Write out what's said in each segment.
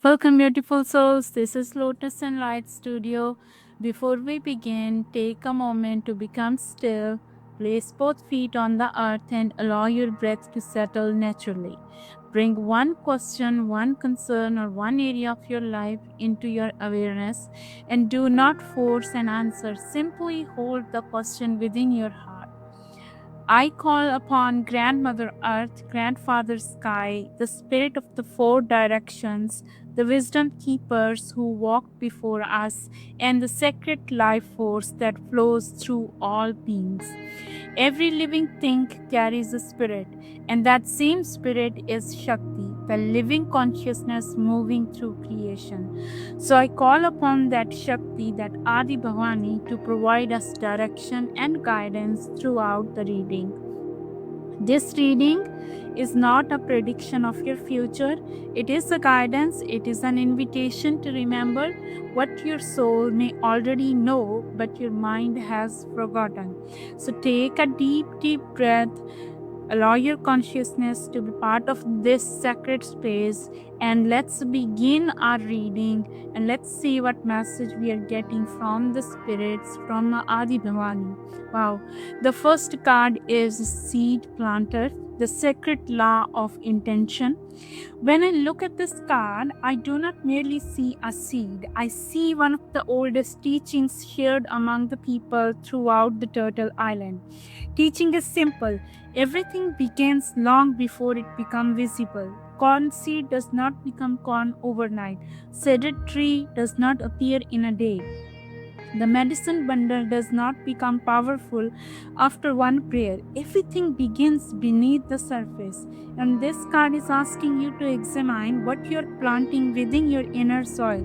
Welcome, beautiful souls. This is Lotus and Light Studio. Before we begin, take a moment to become still. Place both feet on the earth and allow your breath to settle naturally. Bring one question, one concern, or one area of your life into your awareness and do not force an answer. Simply hold the question within your heart. I call upon Grandmother Earth, Grandfather Sky, the spirit of the four directions, the wisdom keepers who walk before us, and the sacred life force that flows through all beings. Every living thing carries a spirit, and that same spirit is Shakti, the living consciousness moving through creation. So I call upon that Shakti, that Adi Bhavani, to provide us direction and guidance throughout the reading. This reading is not a prediction of your future, it is a guidance, it is an invitation to remember what your soul may already know but your mind has forgotten. So take a deep, deep breath. Allow your consciousness to be part of this sacred space, and let's begin our reading and let's see what message we are getting from the spirits from Adi Bhavani. Wow, the first card is Seed Planter, the sacred law of intention. When I look at this card, I do not merely see a seed. I see one of the oldest teachings shared among the people throughout the Turtle Island. Teaching is simple. Everything begins long before it becomes visible. Corn seed does not become corn overnight. Seeded tree does not appear in a day. The medicine bundle does not become powerful after one prayer. Everything begins beneath the surface. And this card is asking you to examine what you're planting within your inner soil.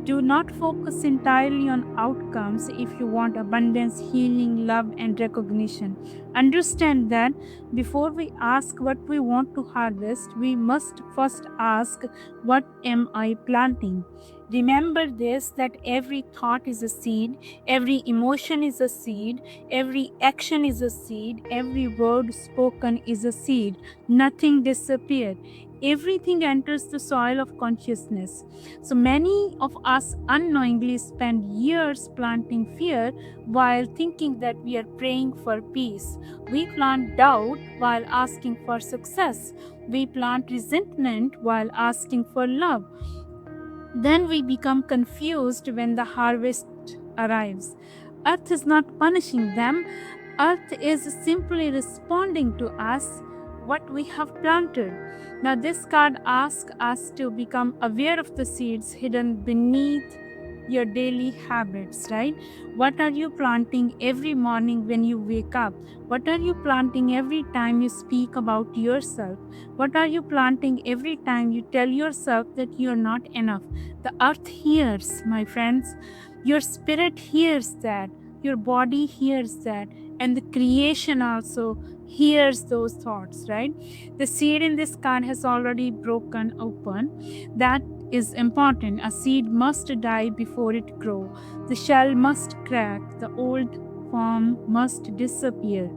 Do not focus entirely on outcomes if you want abundance, healing, love, and recognition. Understand that before we ask what we want to harvest, we must first ask, what am I planting? Remember this, that every thought is a seed, every emotion is a seed, every action is a seed, every word spoken is a seed. Nothing disappeared. Everything enters the soil of consciousness. So many of us unknowingly spend years planting fear while thinking that we are praying for peace. We plant doubt while asking for success. We plant resentment while asking for love. Then we become confused when the harvest arrives. Earth is not punishing them, Earth is simply responding to us what we have planted. Now, this card asks us to become aware of the seeds hidden beneath your daily habits, right? What are you planting every morning when you wake up? What are you planting every time you speak about yourself? What are you planting every time you tell yourself that you're not enough? The earth hears, my friends. Your spirit hears that. Your body hears that. And the creation also hears those thoughts, right? The seed in this card has already broken open. That is important. A seed must die before it grows. The shell must crack. The old form must disappear.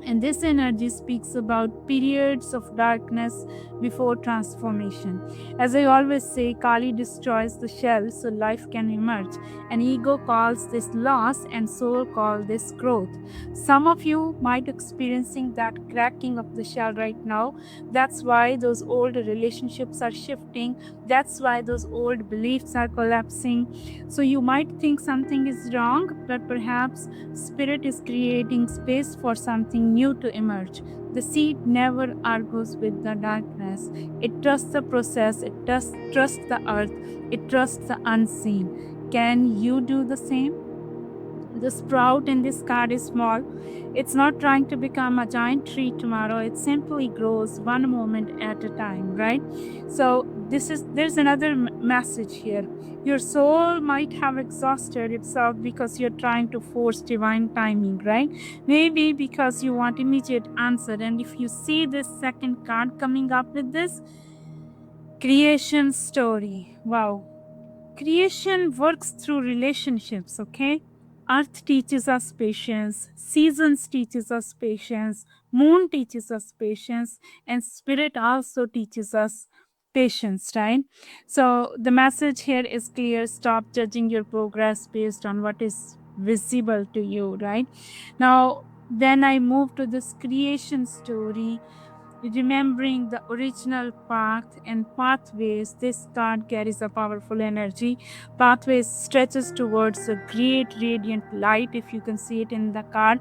And this energy speaks about periods of darkness before transformation. As I always say, Kali destroys the shell so life can emerge. And ego calls this loss and soul calls this growth. Some of you might experiencing that cracking of the shell right now. That's why those old relationships are shifting. That's why those old beliefs are collapsing. So you might think something is wrong, but perhaps Spirit is creating space for something new to emerge. The seed never argues with the darkness. It trusts the process, it trusts the earth, it trusts the unseen. Can you do the same? The sprout in this card is small. It's not trying to become a giant tree tomorrow. It simply grows one moment at a time, right? So there's another message here. Your soul might have exhausted itself because you're trying to force divine timing, right? Maybe because you want immediate answer. And if you see this second card coming up with this, creation story. Wow. Creation works through relationships, okay? Earth teaches us patience, seasons teaches us patience, moon teaches us patience, and spirit also teaches us patience, right? So the message here is clear: stop judging your progress based on what is visible to you, right? Now, then I move to this creation story, remembering the original path and pathways. This card carries a powerful energy. Pathways stretches towards a great radiant light, if you can see it in the card.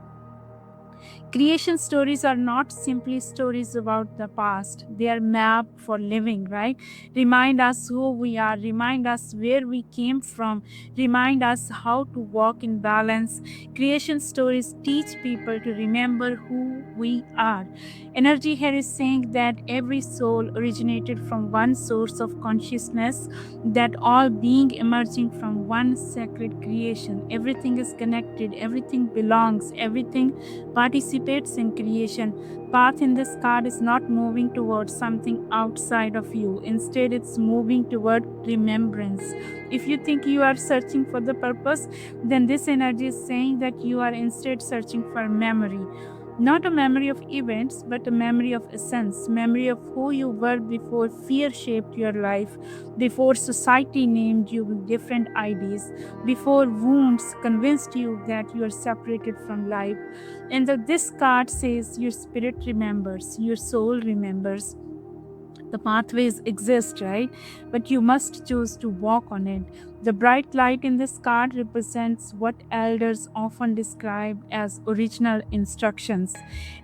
Creation stories are not simply stories about the past, they are map for living, right? Remind us who we are, remind us where we came from, remind us how to walk in balance. Creation stories teach people to remember who we are. Energy here is saying that every soul originated from one source of consciousness, that all being emerging from one sacred creation. Everything is connected, everything belongs, everything participates in creation. Path in this card is not moving towards something outside of you. Instead, it's moving toward remembrance. If you think you are searching for the purpose, then this energy is saying that you are instead searching for memory. Not a memory of events, but a memory of essence, memory of who you were before fear shaped your life, before society named you with different IDs, before wounds convinced you that you are separated from life. And this card says your spirit remembers, your soul remembers. The pathways exist, right? But you must choose to walk on it. The bright light in this card represents what elders often describe as original instructions.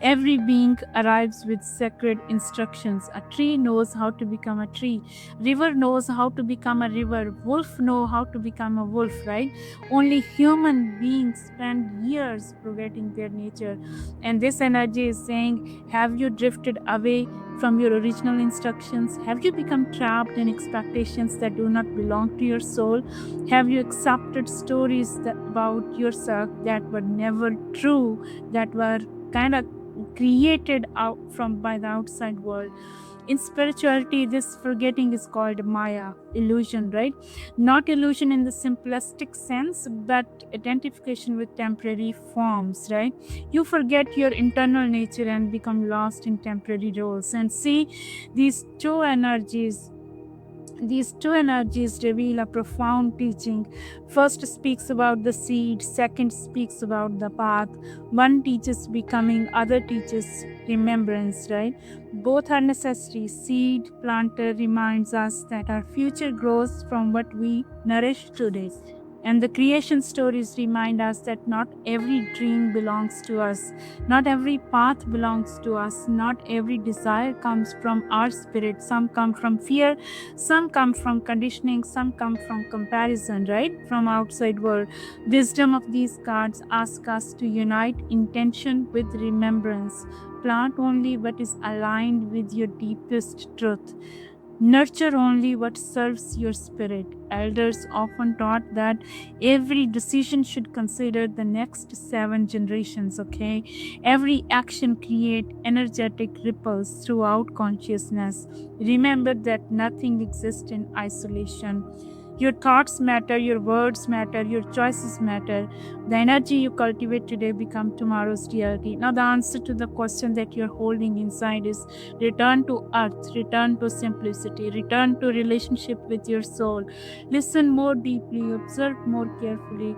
Every being arrives with sacred instructions. A tree knows how to become a tree. River knows how to become a river. Wolf know how to become a wolf, right? Only human beings spend years forgetting their nature. And this energy is saying, have you drifted away from your original instructions? Have you become trapped in expectations that do not belong to your soul? Have you accepted stories about yourself that were never true, that were kind of created out from by the outside world? In spirituality, this forgetting is called Maya, illusion, right? Not illusion in the simplistic sense, but identification with temporary forms, right? You forget your internal nature and become lost in temporary roles. And see, these two energies these two energies reveal a profound teaching. First speaks about the seed, second speaks about the path. One teaches becoming, other teaches remembrance, right? Both are necessary. Seed planter reminds us that our future grows from what we nourish today. And the creation stories remind us that not every dream belongs to us, not every path belongs to us, not every desire comes from our spirit. Some come from fear, some come from conditioning, some come from comparison, right? From outside world. Wisdom of these cards ask us to unite intention with remembrance. Plant only what is aligned with your deepest truth. Nurture only what serves your spirit. Elders often taught that every decision should consider the next 7 generations, okay? Every action create energetic ripples throughout consciousness. Remember that nothing exists in isolation. Your thoughts matter, your words matter, your choices matter. The energy you cultivate today become tomorrow's reality. Now the answer to the question that you're holding inside is return to earth, return to simplicity, return to relationship with your soul. Listen more deeply, observe more carefully.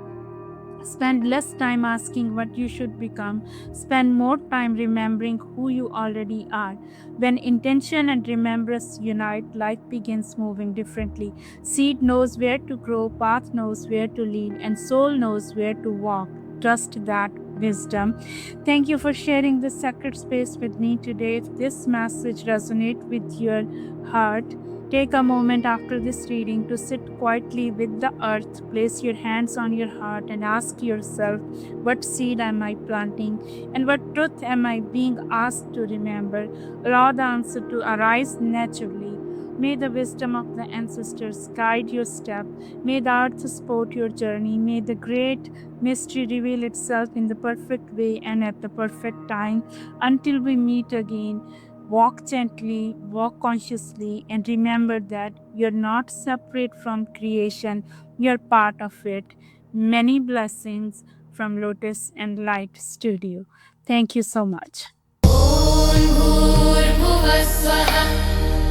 Spend less time asking what you should become. Spend more time remembering who you already are. When intention and remembrance unite, life begins moving differently. Seed knows where to grow, path knows where to lead, and soul knows where to walk. Trust that wisdom. Thank you for sharing this sacred space with me today. If this message resonates with your heart, take a moment after this reading to sit quietly with the earth. Place your hands on your heart and ask yourself, what seed am I planting and what truth am I being asked to remember? Allow the answer to arise naturally. May the wisdom of the ancestors guide your step. May the earth support your journey. May the great mystery reveal itself in the perfect way and at the perfect time. Until we meet again, walk gently, walk consciously, and remember that you're not separate from creation, you're part of it. Many blessings from Lotus and Light Studio. Thank you so much. ॐ भूर्भुवः स्वः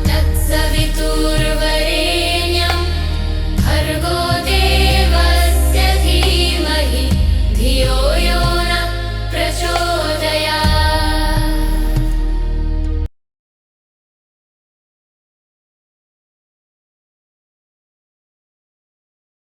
तत्सवितुर्वरेण्यं सवितुर्वरेण्यं